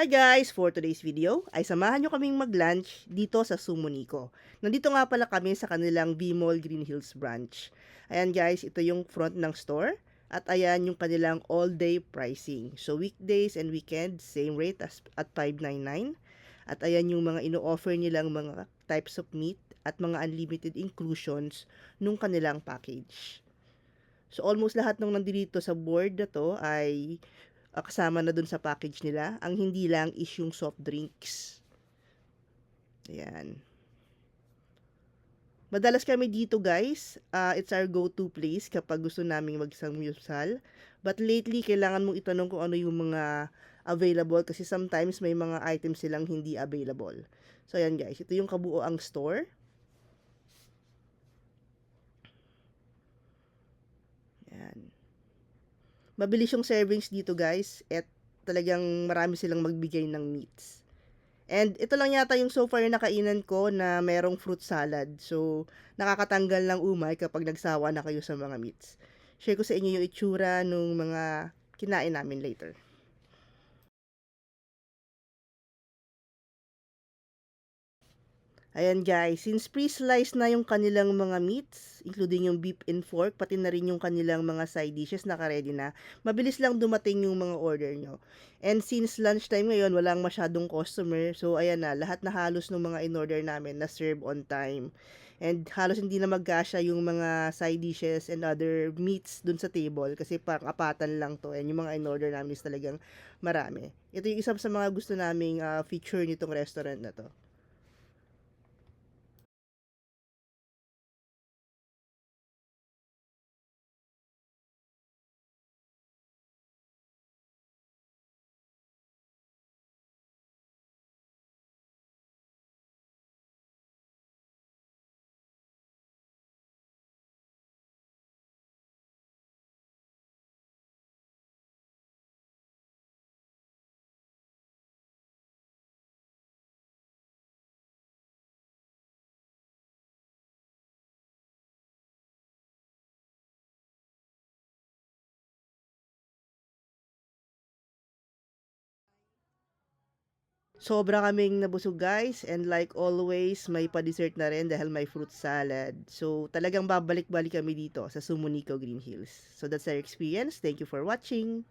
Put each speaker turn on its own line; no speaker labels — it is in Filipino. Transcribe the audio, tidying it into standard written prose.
Hi guys! For today's video ay samahan nyo kaming mag-lunch dito sa Sumunico. Nandito nga pala kami sa kanilang B-Mall Green Hills branch. Ayan guys, ito yung front ng store at ayan yung kanilang all-day pricing. So weekdays and weekends, same rate as at $5.99. At ayan yung mga ino-offer nilang mga types of meat at mga unlimited inclusions nung kanilang package. So almost lahat ng nandito sa board na to ay kasama na dun sa package nila. Ang hindi lang is yung soft drinks. Ayan. Madalas kami dito guys. It's our go-to place kapag gusto naming magsamyusal. But lately, kailangan mong itanong kung ano yung mga available kasi sometimes may mga items silang hindi available. So ayan guys, ito yung kabuoang store. Ayan. Mabilis yung servings dito guys at talagang marami silang magbigay ng meats. And ito lang yata yung so far yung nakainan ko na merong fruit salad. So, nakakatanggal ng umay kapag nagsawa na kayo sa mga meats. Share ko sa inyo yung itsura nung mga kinain namin later. Ayan guys, since pre-sliced na yung kanilang mga meats, including yung beef and pork, pati na rin yung kanilang mga side dishes naka-ready na, mabilis lang dumating yung mga order nyo. And since lunchtime ngayon, walang masyadong customer, so ayan na, lahat na halos ng mga in-order namin na serve on time. And halos hindi na magkasya yung mga side dishes and other meats dun sa table kasi pang apatan lang to. And yung mga in-order namin is talagang marami. Ito yung isa sa mga gusto naming feature nitong restaurant na to. Sobra kaming nabusog guys and like always may pa-dessert na rin dahil may fruit salad. So talagang babalik-balik kami dito sa Sumunico Green Hills. So that's our experience. Thank you for watching.